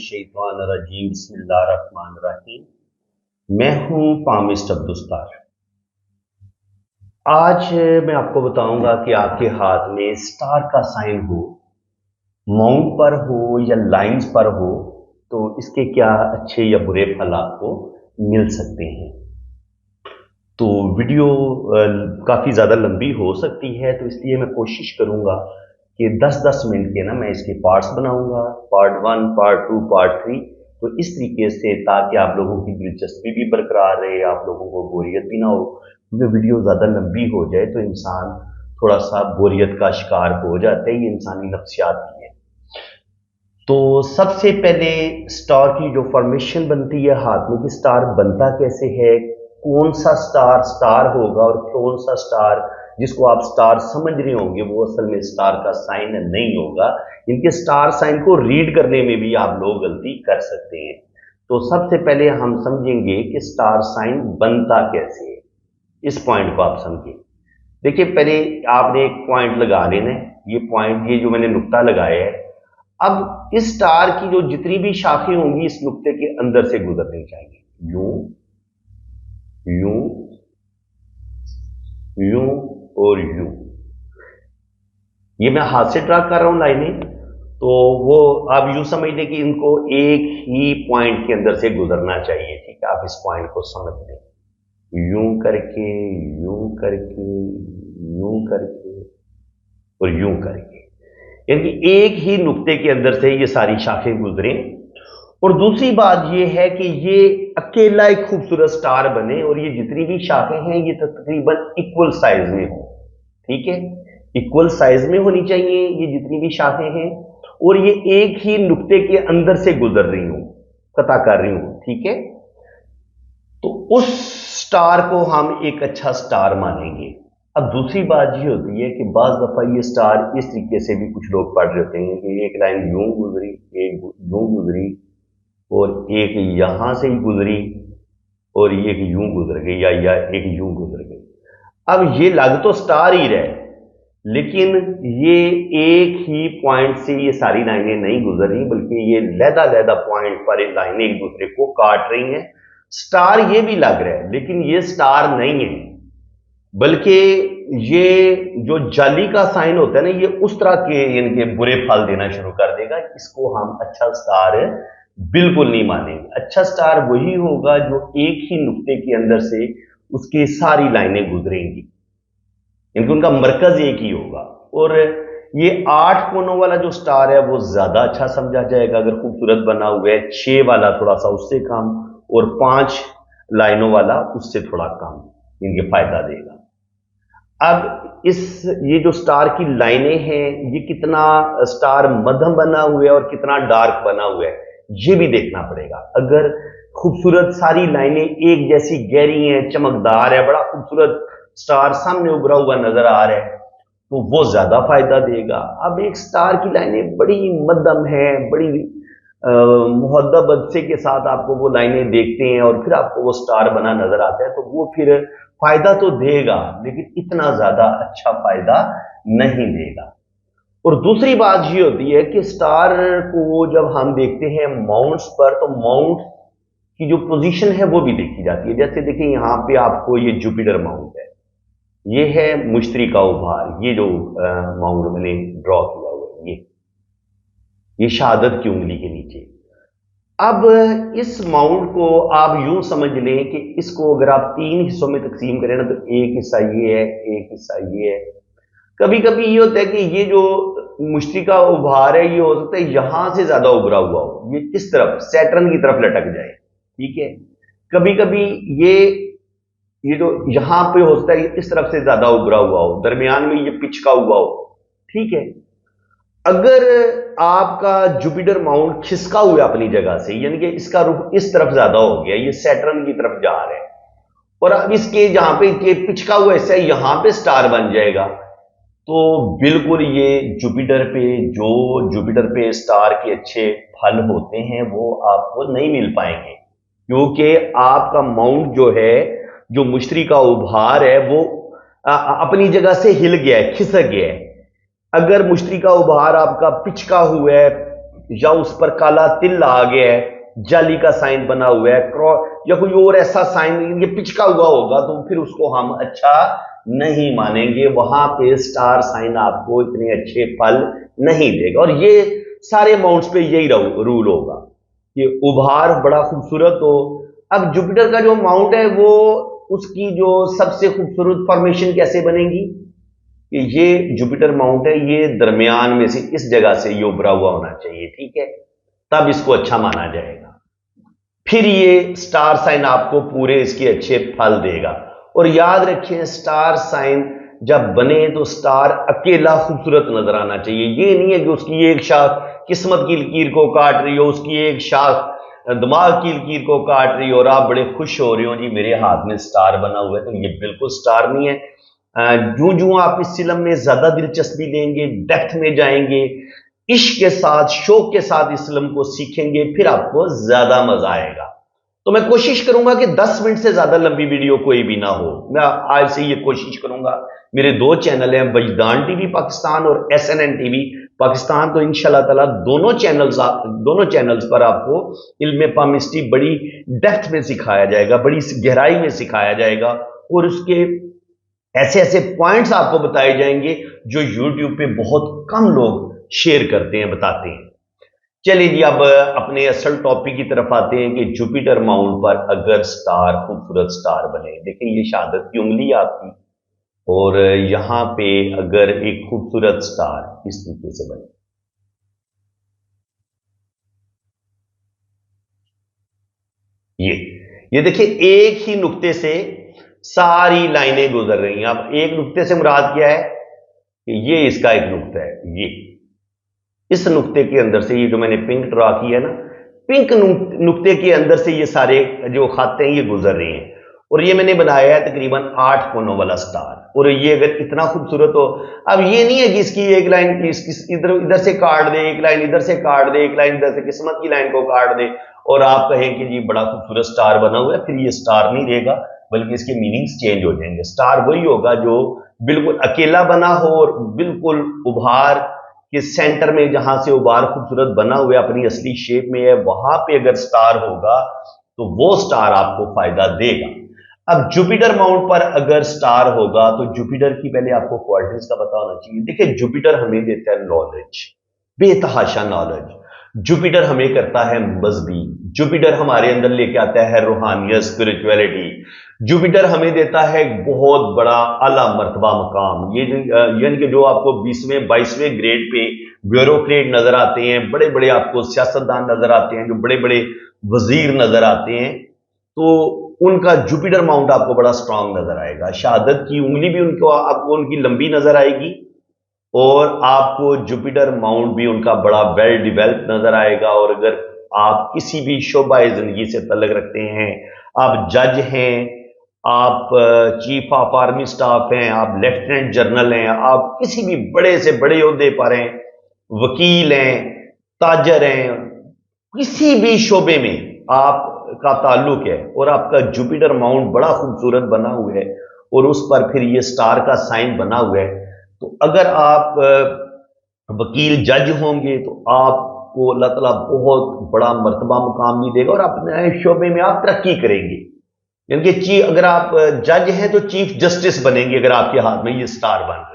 मिनश्शैतानिर्रजीम बिस्मिल्लाहिर्रहमानिर्रहीम। मैं हूं पामिस्ट अब्दुस्तार। आज मैं आपको बताऊंगा कि आपके हाथ में स्टार का साइन हो, माउंट पर हो या लाइंस पर हो, तो इसके क्या अच्छे या बुरे फल आपको मिल सकते हैं। तो वीडियो काफ़ी ज़्यादा लंबी हो सकती है, तो इसलिए मैं कोशिश करूंगा कि 10-10 मिनट के ना मैं इसके पार्ट्स बनाऊंगा, पार्ट 1, पार्ट 2, पार्ट 3। तो इस तरीके से ताकि आप लोगों की दिलचस्पी भी बरकरार रहे, आप लोगों को बोरियत भी ना हो। क्योंकि वीडियो ज़्यादा लंबी हो जाए तो इंसान थोड़ा सा बोरियत का शिकार हो जाता है, ये इंसानी नफ्सियात भी है। तो सबसे पहले स्टार की जो फॉर्मेशन बनती है हाथ में, कि स्टार बनता कैसे है, कौन सा स्टार स्टार होगा और कौन सा स्टार जिसको आप स्टार समझ रहे होंगे वो असल में स्टार का साइन नहीं होगा। इनके स्टार साइन को रीड करने में भी आप लोग गलती कर सकते हैं। तो सबसे पहले हम समझेंगे कि स्टार साइन बनता कैसे है। इस पॉइंट को आप समझिए। देखिए, पहले आपने एक पॉइंट लगा लेना है। ये पॉइंट, ये जो मैंने नुक्ता लगाया है, अब इस स्टार की जो जितनी भी शाखें होंगी इस नुक्ते के अंदर से गुजरनी चाहिए। यूं, यूं, यूं और यूं। ये मैं हाथ से ड्रा कर रहा हूं लाइनें, तो वो आप यूं समझ लें कि इनको एक ही पॉइंट के अंदर से गुजरना चाहिए। ठीक है, आप इस पॉइंट को समझ लें। यूं करके, यूं करके, यूं करके और यूं करके, यानी एक ही नुक्ते के अंदर से ये सारी शाखें गुजरें। और दूसरी बात ये है कि ये अकेला एक खूबसूरत स्टार बने और ये जितनी भी शाखें हैं ये तकरीबन इक्वल साइज में हो। ठीक है, इक्वल साइज में होनी चाहिए ये जितनी भी शाखें हैं, और ये एक ही नुक्ते के अंदर से गुजर रही हूं, कता कर रही हूं। ठीक है, तो उस स्टार को हम एक अच्छा स्टार मानेंगे। अब दूसरी बात ये होती है कि बाज दफा ये स्टार इस तरीके से भी कुछ लोग पढ़ रहे होते हैं कि एक लाइन यूं गुजरी, एक यूं गुजरी और एक यहां से ही गुजरी और एक यूं गुजर गई या एक यूं गुजर गई। अब ये लग तो स्टार ही रहे, लेकिन ये एक ही पॉइंट से ये सारी लाइनें नहीं गुजर रही, बल्कि ये लहदा पॉइंट पर ये लाइनें एक दूसरे को काट रही हैं। स्टार ये भी लग रहा है, लेकिन ये स्टार नहीं है, बल्कि ये जो जाली का साइन होता है ना, ये उस तरह के इनके बुरे फल देना शुरू कर देगा। इसको हम अच्छा स्टार बिल्कुल नहीं मानेंगे। अच्छा स्टार वही होगा जो एक ही नुक्ते के अंदर से उसकी सारी लाइनें गुजरेंगी, इनका उनका मरकज एक ही होगा। और ये 8 कोनों वाला जो स्टार है वो ज्यादा अच्छा समझा जाएगा अगर खूबसूरत बना हुआ है। 6 वाला थोड़ा सा उससे कम, और 5 लाइनों वाला उससे थोड़ा कम इनके फायदा देगा। अब ये जो स्टार की लाइनें हैं, ये कितना स्टार मध्यम बना हुआ है और कितना डार्क बना हुआ है, ये भी देखना पड़ेगा। अगर खूबसूरत सारी लाइनें एक जैसी गहरी हैं, चमकदार है, बड़ा खूबसूरत स्टार सामने उभरा हुआ नजर आ रहा है, तो वो ज्यादा फायदा देगा। अब एक स्टार की लाइनें बड़ी मध्यम है, बड़ी मुहद्दब से के साथ आपको वो लाइनें देखते हैं और फिर आपको वो स्टार बना नजर आता है, तो वो फिर फायदा तो देगा, लेकिन इतना ज्यादा अच्छा फायदा नहीं देगा। और दूसरी बात ये होती है कि स्टार को जब हम देखते हैं माउंट्स पर, तो माउंट की जो पोजीशन है वो भी देखी जाती है। जैसे देखिए, यहाँ पे आपको ये जुपिटर माउंट है, ये है मुश्तरी का उभार, ये जो माउंट मैंने ड्रॉ किया हुआ है, ये शहादत की उंगली के नीचे। अब इस माउंट को आप यूं समझ लें कि इसको अगर आप 3 हिस्सों में तकसीम करें ना, तो एक हिस्सा ये है, एक हिस्सा ये है। कभी कभी ये होता है कि ये जो मुश्तरी का उभार है, ये हो सकता है यहां से ज्यादा उभरा हुआ हो, ये इस तरफ सैटर्न की तरफ लटक जाए। ठीक है, कभी कभी ये जो यहां पे हो सकता है इस तरफ से ज्यादा उभरा हुआ हो, दरमियान में ये पिचका हुआ हो। ठीक है, अगर आपका जुपिटर माउंट खिसका हुआ है अपनी जगह से, यानी कि इसका रुख इस तरफ ज्यादा हो गया, ये सैटर्न की तरफ जा रहा है, और अब इसके जहां पे पिचका हुआ हिस्सा यहां पे स्टार बन जाएगा, तो बिल्कुल ये जुपिटर पे स्टार के अच्छे फल होते हैं वो आपको नहीं मिल पाएंगे, क्योंकि आपका माउंट जो है, जो मुश्तरी का उभार है, वो अपनी जगह से हिल गया है, खिसक गया है। अगर मुश्तरी का उभार आपका पिचका हुआ है, या उस पर काला तिल आ गया है, जाली का साइन बना हुआ है, क्रॉस या कोई और ऐसा साइन ये पिचका हुआ होगा, तो फिर उसको हम अच्छा नहीं मानेंगे। वहां पे स्टार साइन आपको इतने अच्छे फल नहीं देगा। और ये सारे माउंट्स पे यही रूल होगा कि उभार बड़ा खूबसूरत हो। अब जुपिटर का जो माउंट है वो उसकी जो सबसे खूबसूरत फॉर्मेशन कैसे बनेगी कि ये जुपिटर माउंट है, ये दरमियान में से इस जगह से ये उभरा हुआ होना चाहिए, ठीक है, तब इसको अच्छा माना जाएगा। फिर ये स्टार साइन आपको पूरे इसके अच्छे फल देगा। और याद रखें स्टार साइन जब बने तो स्टार अकेला खूबसूरत नजर आना चाहिए। ये नहीं है कि उसकी एक शाख किस्मत की लकीर को काट रही हो, उसकी एक शाख दिमाग की लकीर को काट रही हो और आप बड़े खुश हो रहे हो जी मेरे हाथ में स्टार बना हुआ है, तो ये बिल्कुल स्टार नहीं है। जो जो आप इस फिल्म में ज्यादा दिलचस्पी लेंगे, डेप्थ में जाएंगे, इश्क के साथ शौक के साथ इस फिल्म को सीखेंगे, फिर आपको ज्यादा मजा आएगा। तो मैं कोशिश करूंगा कि 10 मिनट से ज्यादा लंबी वीडियो कोई भी ना हो। मैं आज से ये कोशिश करूंगा। मेरे 2 चैनल हैं, वजदान टीवी पाकिस्तान और SNN टीवी पाकिस्तान। तो इंशाल्लाह ताला दोनों चैनल्स पर आपको इल्म पामिस्ट्री बड़ी डेप्थ में सिखाया जाएगा, बड़ी गहराई में सिखाया जाएगा और उसके ऐसे ऐसे पॉइंट्स आपको बताए जाएंगे जो यूट्यूब पे बहुत कम लोग शेयर करते हैं, बताते हैं। चलिए जी अब अपने असल टॉपिक की तरफ आते हैं कि जुपिटर माउंट पर अगर स्टार खूबसूरत स्टार बने। देखिए ये शहादत की उंगली आपकी और यहां पे अगर एक खूबसूरत स्टार इस तरीके से बने, ये देखिए एक ही नुक्ते से सारी लाइनें गुजर रही हैं। अब एक नुक्ते से मुराद क्या है कि ये इसका एक नुक्ता है, ये इस नुक्ते के अंदर से ये जो मैंने पिंक ड्रा किया है ना, पिंक नुक्ते के अंदर से ये सारे जो खाते हैं ये गुजर रहे हैं और ये मैंने बनाया है तकरीबन 8 कोनों वाला स्टार। और ये अगर इतना खूबसूरत हो, अब ये नहीं है कि इसकी एक लाइन इधर से काट दे, एक लाइन इधर से काट दे, एक लाइन इधर से किस्मत की लाइन को काट दे और आप कहें कि जी बड़ा खूबसूरत स्टार बना हुआ है, फिर ये स्टार नहीं रहेगा बल्कि इसके मीनिंग्स चेंज हो जाएंगे। स्टार वही होगा जो बिल्कुल अकेला बना हो और बिल्कुल उभार कि सेंटर में जहां से उभार खूबसूरत बना हुआ है अपनी असली शेप में है, वहां पे अगर स्टार होगा तो वो स्टार आपको फायदा देगा। अब जुपिटर माउंट पर अगर स्टार होगा तो जुपिटर की पहले आपको क्वालिटीज का पता होना चाहिए। देखिए जुपिटर हमें देता है नॉलेज, बेतहाशा नॉलेज। जुपिटर हमें करता है मजहबी, जुपिटर हमारे अंदर लेके आता है रूहानियत, स्पिरिचुअलिटी। जुपिटर हमें देता है एक बहुत बड़ा आला मर्तबा मकाम। ये यानी कि जो आपको 20वें 22वें ग्रेड पे ब्यूरोक्रेट नजर आते हैं, बड़े बड़े आपको सियासतदान नजर आते हैं, जो बड़े बड़े वजीर नजर आते हैं, तो उनका जुपिटर माउंट आपको बड़ा स्ट्रांग नजर आएगा। शहादत की उंगली भी उनको आपको उनकी लंबी नजर आएगी और आपको जुपिटर माउंट भी उनका बड़ा वेल डिवेल्प नजर आएगा। और अगर आप किसी भी शोबा जिंदगी से तल्लुक रखते हैं, आप जज हैं, आप चीफ ऑफ आर्मी स्टाफ हैं, आप लेफ्टिनेंट जनरल हैं, आप किसी भी बड़े से बड़े ओहदे पर हैं, वकील हैं, ताजर हैं, किसी भी शोबे में आपका ताल्लुक है और आपका जुपिटर माउंट बड़ा खूबसूरत बना हुआ है और उस पर फिर ये स्टार का साइन बना हुआ है, तो अगर आप वकील जज होंगे तो आपको अल्लाह ताला बहुत बड़ा मर्तबा मुकाम भी देगा और अपने शोबे में आप तरक्की करेंगे। यानी कि अगर आप जज हैं तो चीफ जस्टिस बनेंगे अगर आपके हाथ में ये स्टार बन रहा है।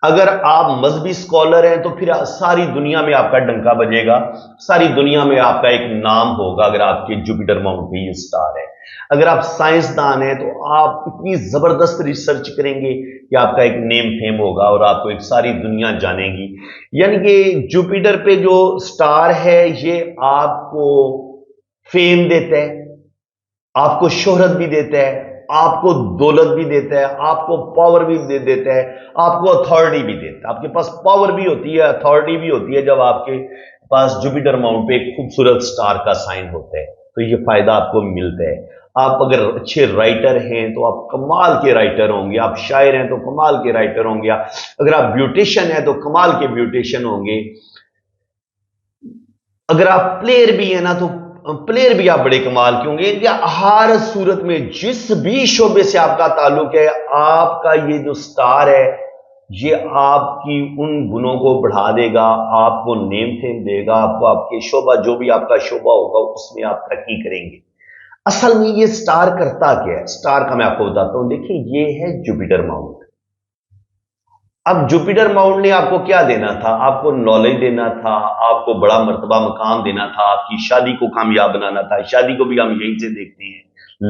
अगर आप मजहबी स्कॉलर हैं तो फिर सारी दुनिया में आपका डंका बजेगा, सारी दुनिया में आपका एक नाम होगा अगर आपके जुपिटर माउंट पे ये स्टार है। अगर आप साइंसदान हैं तो आप इतनी जबरदस्त रिसर्च करेंगे कि आपका एक नेम फेम होगा और आपको एक सारी दुनिया जानेगी। यानी कि जुपिटर पे जो स्टार है ये आपको फेम देता है, आपको शोहरत भी देता है, आपको दौलत भी देता है, आपको पावर भी दे देता है, आपको अथॉरिटी भी देता है। आपके पास पावर भी होती है, अथॉरिटी भी होती है जब आपके पास जुपिटर माउंट पे एक खूबसूरत स्टार का साइन होता है, तो ये फायदा आपको मिलता है। आप अगर अच्छे राइटर हैं तो आप कमाल के राइटर होंगे, आप शायर हैं तो कमाल के राइटर होंगे, अगर आप ब्यूटिशियन हैं तो कमाल के ब्यूटिशियन होंगे, अगर आप प्लेयर भी हैं ना तो प्लेयर भी आप बड़े कमाल के होंगे। या हर सूरत में जिस भी शोबे से आपका ताल्लुक है, आपका ये जो स्टार है یہ آپ کی ان گنوں کو بڑھا دے گا، آپ کو نیم فیم دے گا، آپ کو آپ کے شعبہ جو بھی آپ کا شعبہ ہوگا اس میں آپ ترقی کریں گے۔ اصل میں یہ سٹار کرتا کیا ہے؟ سٹار کا میں آپ کو بتاتا ہوں، دیکھیں یہ ہے جوپیٹر ماؤنٹ۔ اب جوپیٹر ماؤنٹ نے آپ کو کیا دینا تھا؟ آپ کو نالج دینا تھا، آپ کو بڑا مرتبہ مقام دینا تھا، آپ کی شادی کو کامیاب بنانا تھا۔ شادی کو بھی ہم یہیں سے دیکھتے ہیں،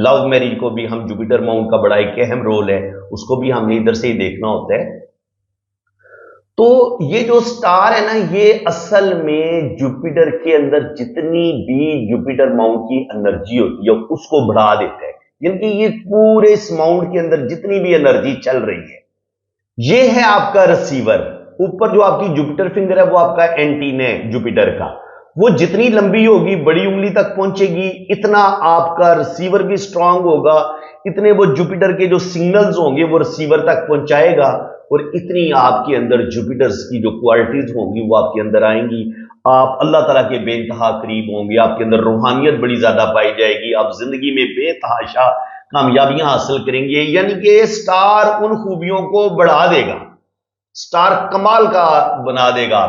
لو میرج کو بھی ہم جوپیٹر ماؤنٹ کا بڑا ایک اہم رول ہے، اس کو بھی ہم نے ادھر سے ہی دیکھنا ہوتا ہے۔ تو یہ جو سٹار ہے نا، یہ اصل میں جوپیٹر کے اندر جتنی بھی جوپیٹر ماؤنٹ کی انرجی ہوتی ہے اس کو بڑھا دیتا ہے، یعنی کہ یہ پورے اس ماؤنٹ کے اندر جتنی بھی انرجی چل رہی ہے، یہ ہے آپ کا ریسیور۔ اوپر جو آپ کی جوپیٹر فنگر ہے وہ آپ کا اینٹین ہے جوپیٹر کا، وہ جتنی لمبی ہوگی بڑی انگلی تک پہنچے گی، اتنا آپ کا ریسیور بھی سٹرونگ ہوگا، اتنے وہ جوپیٹر کے جو سگنلز ہوں گے وہ ریسیور تک پہنچائے گا، اور اتنی آپ کے اندر جوپیٹرز کی جو کوالٹیز ہوں گی وہ آپ کے اندر آئیں گی۔ آپ اللہ تعالیٰ کے بے انتہا قریب ہوں گے، آپ کے اندر روحانیت بڑی زیادہ پائی جائے گی، آپ زندگی میں بے تحاشا کامیابیاں حاصل کریں گے۔ یعنی کہ سٹار ان خوبیوں کو بڑھا دے گا، سٹار کمال کا بنا دے گا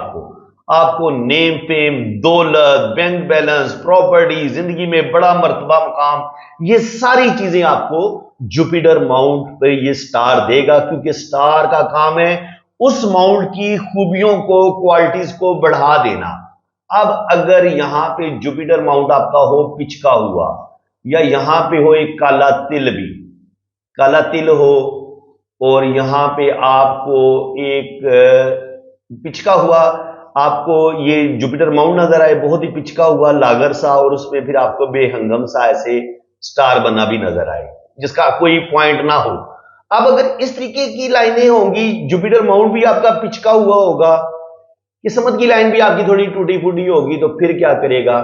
آپ کو نیم فیم، دولت، بینک بیلنس، پراپرٹی، زندگی میں بڑا مرتبہ مقام، یہ ساری چیزیں آپ کو جوپیٹر ماؤنٹ پہ یہ سٹار دے گا، کیونکہ سٹار کا کام ہے اس ماؤنٹ کی خوبیوں کو، کوالٹیز کو بڑھا دینا۔ اب اگر یہاں پہ جوپیٹر ماؤنٹ آپ کا ہو پچکا ہوا، یا یہاں پہ ہو ایک کالا تل بھی، کالا تل ہو، اور یہاں پہ آپ کو ایک پچکا ہوا، آپ کو یہ جوپیٹر ماؤنٹ نظر آئے بہت ہی پچکا ہوا لاگر سا، اور اس میں پھر آپ کو بے ہنگم سا ایسے سٹار بنا بھی نظر آئے جس کا کوئی پوائنٹ نہ ہو۔ اب اگر اس طریقے کی لائنیں ہوں گی، جوپیٹر ماؤنٹ بھی آپ کا پچکا ہوا ہوگا، قسمت کی لائن بھی آپ کی تھوڑی ٹوٹی پھوٹی ہوگی، تو پھر کیا کرے گا؟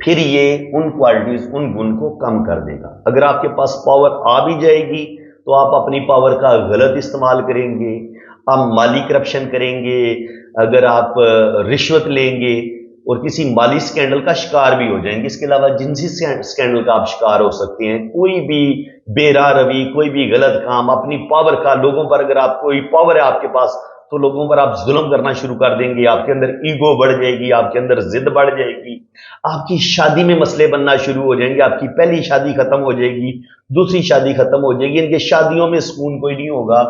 پھر یہ ان کوالٹیز، ان گن کو کم کر دے گا۔ اگر آپ کے پاس پاور آ بھی جائے گی تو آپ اپنی پاور کا غلط استعمال کریں گے، آپ مالی کرپشن کریں گے، اگر آپ رشوت لیں گے اور کسی مالی سکینڈل کا شکار بھی ہو جائیں گے، اس کے علاوہ جنسی سکینڈل کا آپ شکار ہو سکتے ہیں، کوئی بھی بے راہ روی، کوئی بھی غلط کام، اپنی پاور کا لوگوں پر، اگر آپ کوئی پاور ہے آپ کے پاس تو لوگوں پر آپ ظلم کرنا شروع کر دیں گے، آپ کے اندر ایگو بڑھ جائے گی، آپ کے اندر ضد بڑھ جائے گی، آپ کی شادی میں مسئلے بننا شروع ہو جائیں گے، آپ کی پہلی شادی ختم ہو جائے گی، دوسری شادی ختم ہو جائے گی، ان کے شادیوں میں سکون کوئی نہیں ہوگا،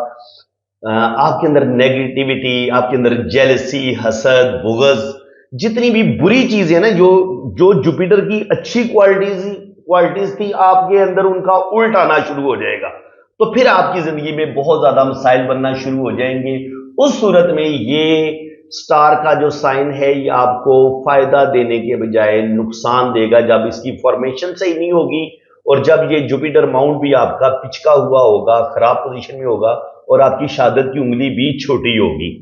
آپ کے اندر نیگیٹیوٹی، آپ کے اندر جیلسی، حسد، بغض، جتنی بھی بری چیزیں نا، جو جوپیٹر کی اچھی کوالٹیز تھی، آپ کے اندر ان کا الٹ آنا شروع ہو جائے گا، تو پھر آپ کی زندگی میں بہت زیادہ مسائل بننا شروع ہو جائیں گے۔ اس صورت میں یہ سٹار کا جو سائن ہے یہ آپ کو فائدہ دینے کے بجائے نقصان دے گا، جب اس کی فارمیشن صحیح نہیں ہوگی، اور جب یہ جوپیٹر ماؤنٹ بھی آپ کا پچکا ہوا ہوگا، خراب پوزیشن میں ہوگا، اور آپ کی شہادت کی انگلی بھی چھوٹی ہوگی۔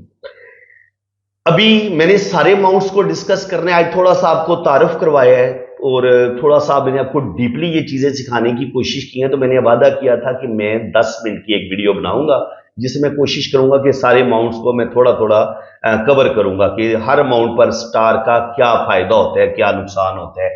ابھی میں نے سارے ماؤنٹس کو ڈسکس کرنے آج تھوڑا سا آپ کو تعارف کروایا ہے، اور تھوڑا سا میں نے آپ کو ڈیپلی یہ چیزیں سکھانے کی کوشش کی ہیں، تو میں نے وعدہ کیا تھا کہ میں 10 منٹ کی ایک ویڈیو بناؤں گا جس میں کوشش کروں گا کہ سارے ماؤنٹس کو میں تھوڑا تھوڑا کور کروں گا کہ ہر ماؤنٹ پر سٹار کا کیا فائدہ ہوتا ہے، کیا نقصان ہوتا ہے۔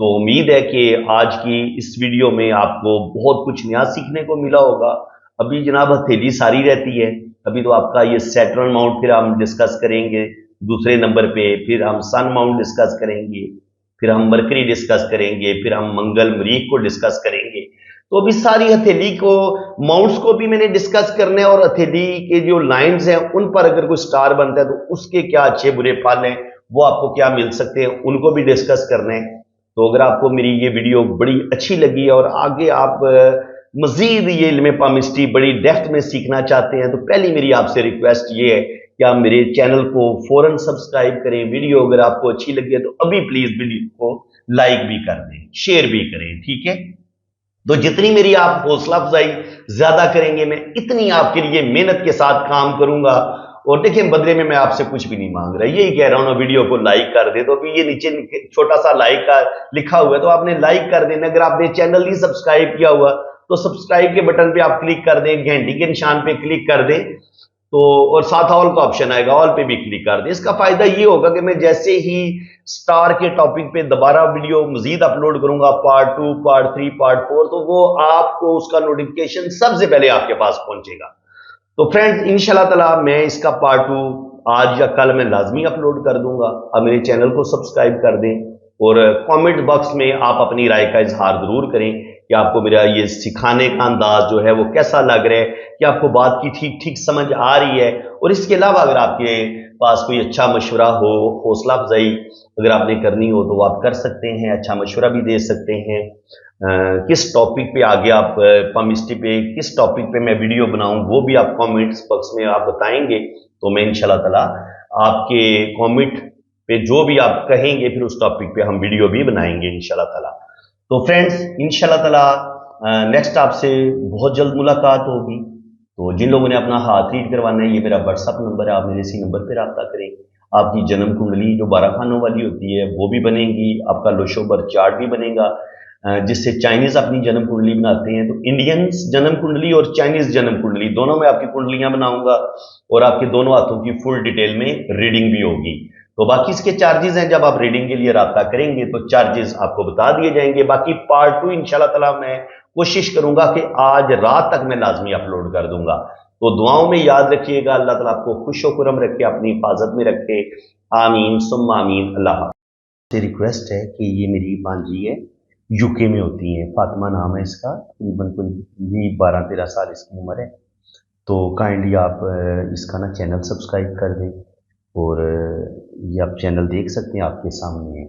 تو امید ہے کہ آج کی اس ویڈیو میں آپ کو بہت کچھ نیا سیکھنے کو ملا ہوگا۔ ابھی جناب ہتھیلی ساری رہتی ہے، ابھی تو آپ کا یہ سیٹرن ماؤنٹ پھر ہم ڈسکس کریں گے دوسرے نمبر پہ، پھر ہم سن ماؤنٹ ڈسکس کریں گے، پھر ہم مرکری ڈسکس کریں گے، پھر ہم منگل مریخ کو ڈسکس کریں گے۔ تو ابھی ساری ہتھیلی کو، ماؤنٹس کو بھی میں نے ڈسکس کرنے، اور ہتھیلی کے جو لائنز ہیں ان پر اگر کوئی سٹار بنتا ہے تو اس کے کیا اچھے برے پھل ہیں، وہ آپ کو کیا مل سکتے ہیں، ان کو بھی ڈسکس کرنے ہیں۔ تو اگر آپ کو میری یہ ویڈیو بڑی اچھی لگی ہے اور آگے آپ مزید یہ علم پامسٹری بڑی ڈیپتھ میں سیکھنا چاہتے ہیں، تو پہلی میری آپ سے ریکویسٹ یہ ہے کہ آپ میرے چینل کو فوراً سبسکرائب کریں۔ ویڈیو اگر آپ کو اچھی لگی ہے تو ابھی پلیز ویڈیو کو لائک بھی کر دیں، شیئر بھی کریں، ٹھیک ہے؟ تو جتنی میری آپ حوصلہ افزائی زیادہ کریں گے، میں اتنی آپ کے لیے محنت کے ساتھ کام کروں گا، اور دیکھیں بدلے میں آپ سے کچھ بھی نہیں مانگ رہا، یہی کہہ رہا ہوں نا، ویڈیو کو لائک کر دے۔ تو ابھی یہ نیچے چھوٹا سا لائک کا لکھا ہوا ہے تو آپ نے لائک کر دینا۔ اگر آپ نے چینل نہیں سبسکرائب کیا ہوا تو سبسکرائب کے بٹن پہ آپ کلک کر دیں، گھنٹی کے نشان پہ کلک کر دیں، تو اور ساتھ آل کا آپشن آئے گا، آل پہ بھی کلک کر دیں۔ اس کا فائدہ یہ ہوگا کہ میں جیسے ہی سٹار کے ٹاپک پہ دوبارہ ویڈیو مزید اپلوڈ کروں گا، پارٹ 2، پارٹ 3، پارٹ 4، تو وہ آپ کو اس کا نوٹیفیکیشن سب سے پہلے آپ کے پاس پہنچے گا۔ तो फ्रेंड्स इंशाल्लाह ताला मैं इसका पार्ट 2 आज या कल मैं लाजमी अपलोड कर दूंगा। अब मेरे चैनल को सब्सक्राइब कर दें और कमेंट बॉक्स में आप अपनी राय का इजहार जरूर करें कि आपको मेरा ये सिखाने का अंदाज जो है वो कैसा लग रहा है, कि आपको बात की ठीक ठीक समझ आ रही है। और इसके अलावा अगर आपके पास कोई अच्छा मशवरा हो, हौसला अफजाई अगर आपने करनी हो तो वो आप कर सकते हैं, अच्छा मशवरा भी दे सकते हैं। किस टॉपिक पे आगे आप पमिस्ट्री पे किस टॉपिक पे मैं वीडियो बनाऊं वो भी आप कमेंट्स बॉक्स में आप बताएंगे, तो मैं इंशाल्लाह ताला आपके कमेंट पे जो भी आप कहेंगे फिर उस टॉपिक पे हम वीडियो भी बनाएंगे इंशाल्लाह ताला। तो फ्रेंड्स इंशाल्लाह ताला नेक्स्ट आपसे बहुत जल्द मुलाकात होगी। तो जिन लोगों ने अपना हाथ रीड करवाना है, ये मेरा व्हाट्सअप नंबर है, आप मेरे इसी नंबर पर रब्ता करें। आपकी जन्म कुंडली जो 12 खानों वाली होती है वो भी बनेगी, आपका लोशो बर्थ चार्ट भी बनेगा, जिससे चाइनीज अपनी जन्म कुंडली बनाते हैं। तो इंडियंस जन्म कुंडली और चाइनीज जन्म कुंडली दोनों में आपकी कुंडलियां बनाऊंगा और आपके दोनों हाथों की फुल डिटेल में रीडिंग भी होगी। तो बाकी इसके चार्जेस हैं, जब आप रीडिंग के लिए रब्ता करेंगे तो चार्जेस आपको बता दिए जाएंगे। बाकी पार्ट 2 इंशाल्लाह ताला मैं कोशिश करूंगा कि आज रात तक मैं लाजमी अपलोड कर दूंगा। तो दुआओं में याद रखिएगा। अल्लाह ताला आपको खुश व खुरम रखे, अपनी हिफाजत में रखे। आमीन सुम्मा आमीन। अल्लाह से रिक्वेस्ट है कि ये मेरी भांजी है, यूके में होती है, फातिमा नाम है इसका, तकरीबन कोई 12-13 साल इसकी उम्र है। तो काइंडली आप इसका ना चैनल सब्सक्राइब कर दें और ये आप चैनल देख सकते हैं आपके सामने है।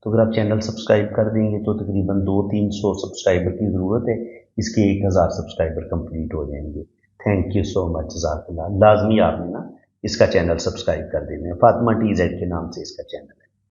तो अगर आप चैनल सब्सक्राइब कर देंगे तो तकरीबन 200-300 सब्सक्राइबर की ज़रूरत है, इसके 1000 सब्सक्राइबर कंप्लीट हो जाएंगे। थैंक यू सो मच, जज़ाकल्लाह। लाजमी आपने ना इसका चैनल सब्सक्राइब कर देना है। फातिमा TZ के नाम से इसका चैनल है।